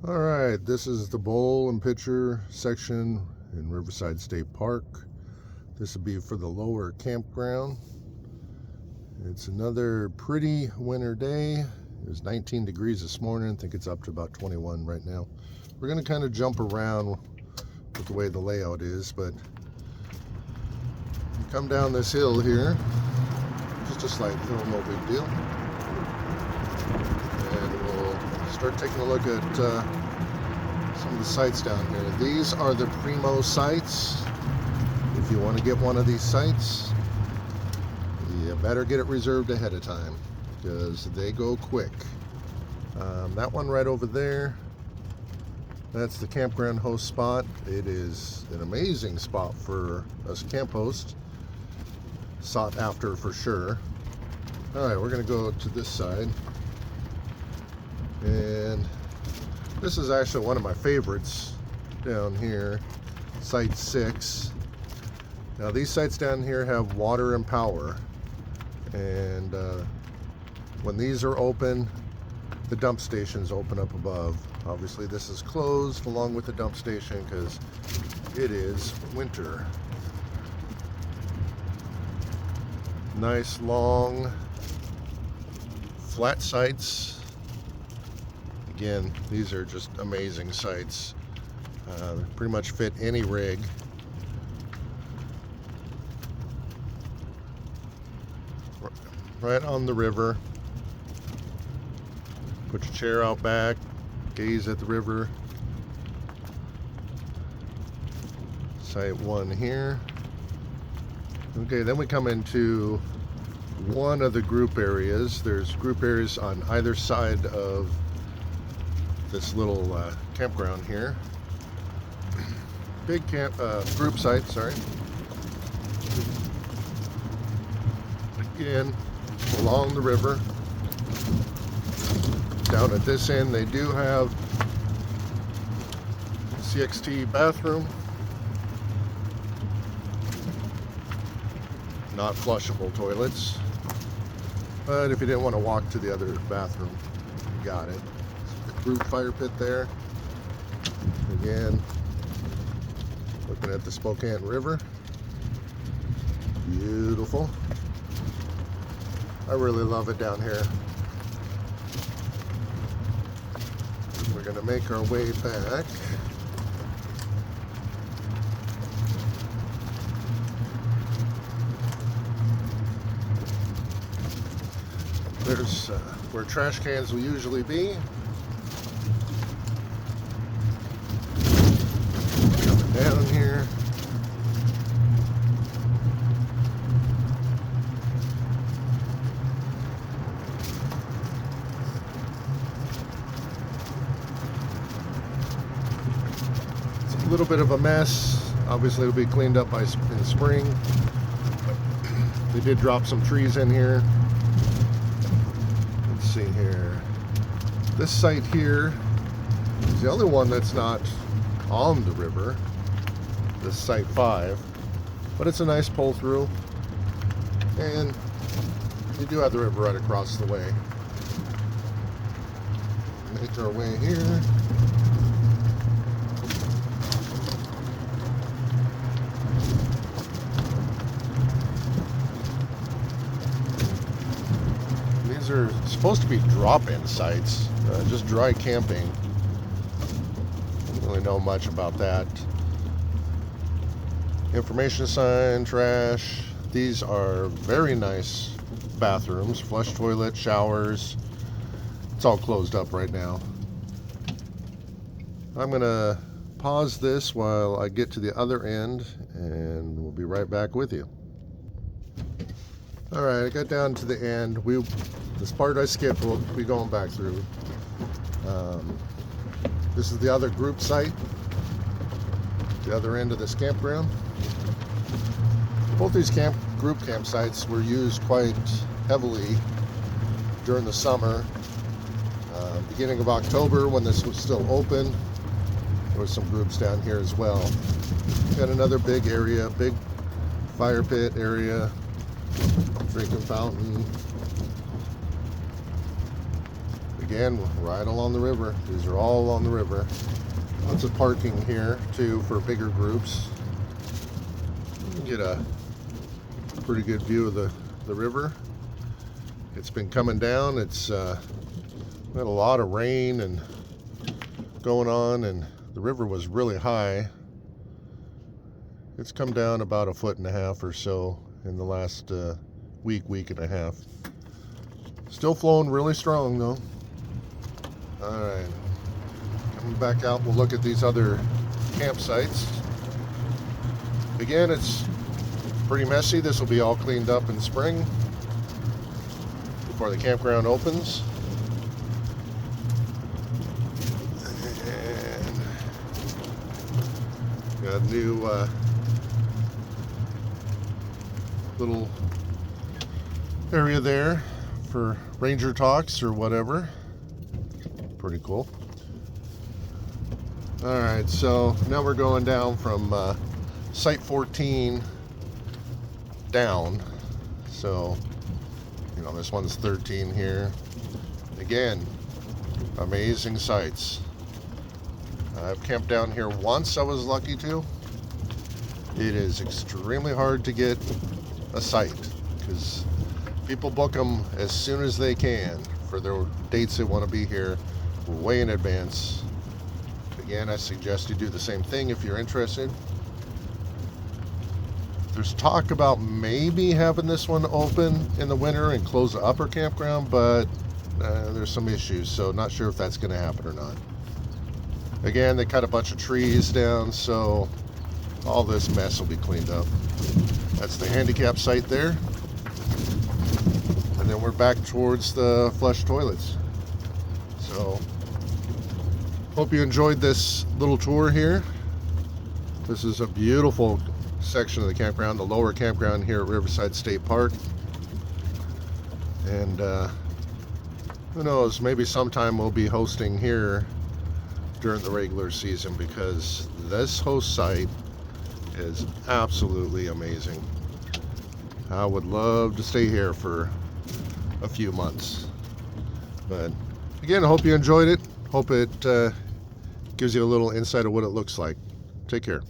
All right, this is the bowl and pitcher section in Riverside State Park. This would be for the lower campground. It's another pretty winter day. It was 19 degrees this morning. I think it's up to about 21 right now. We're going to kind of jump around with the way the layout is, but you come down this hill here, just a slight hill, no big deal. And we'll start taking a look at some of the sites down here. These are the primo sites. If you want to get one of these sites, you better get it reserved ahead of time because they go quick. That one right over there, that's the campground host spot. It is an amazing spot for us camp hosts. Sought after for sure. Alright, we're going to go to this side. And this is actually one of my favorites down here, Site 6. Now these sites down here have water and power. And when these are open, the dump stations open up above. Obviously this is closed along with the dump station because it is winter. Nice long flat sites. Again, these are just amazing sites. Pretty much fit any rig. Right on the river. Put your chair out back, gaze at the river. Site 1 here. Okay, then we come into one of the group areas. There's group areas on either side of this little campground here. Big group site, sorry. Again, along the river. Down at this end, they do have CXT bathroom. Not flushable toilets. But if you didn't want to walk to the other bathroom, you got it. Group fire pit there. Again, looking at the Spokane River. Beautiful. I really love it down here. We're going to make our way back. There's where trash cans will usually be. Coming down here. It's a little bit of a mess. Obviously it'll be cleaned up in spring. They did drop some trees in here. See here, this site here is the only one that's not on the river, this site 5, but it's a nice pull through, and you do have the river right across the way. Make our way here. These are supposed to be drop-in sites, just dry camping. Don't really know much about that. Information sign, trash. These are very nice bathrooms, flush toilet, showers. It's all closed up right now. I'm gonna pause this while I get to the other end, and we'll be right back with you. All right, I got down to the end. This part I skipped, we'll be going back through. This is the other group site, the other end of this campground. Both these group campsites were used quite heavily during the summer. Beginning of October, when this was still open, there was some groups down here as well. Got another big area, big fire pit area, drinking fountain. Again, right along the river. These are all along the river. Lots of parking here too for bigger groups. You can get a pretty good view of the river. It's been coming down. It's had a lot of rain and going on, and the river was really high. It's come down about 1.5 feet or so in the last week and a half. Still flowing really strong though. All right, coming back out, we'll look at these other campsites. Again, it's pretty messy. This will be all cleaned up in spring before the campground opens. And got a new little area there for ranger talks or whatever. Pretty cool. All right, so now we're going down from site 14 down. So, you know, this one's 13 here. Again, amazing sites. I've camped down here once, I was lucky to. It is extremely hard to get a site because people book them as soon as they can for their dates they want to be here way in advance. Again, I suggest you do the same thing if you're interested. There's talk about maybe having this one open in the winter and close the upper campground, but there's some issues, so not sure if that's going to happen or not. Again, they cut a bunch of trees down, so all this mess will be cleaned up. That's the handicap site there. And then we're back towards the flush toilets. So, hope you enjoyed this little tour here. This is a beautiful section of the campground, the lower campground here at Riverside State Park. And who knows, maybe sometime we'll be hosting here during the regular season, because this host site is absolutely amazing. I would love to stay here for a few months. But again, I hope you enjoyed it. Hope it gives you a little insight of what it looks like. Take care.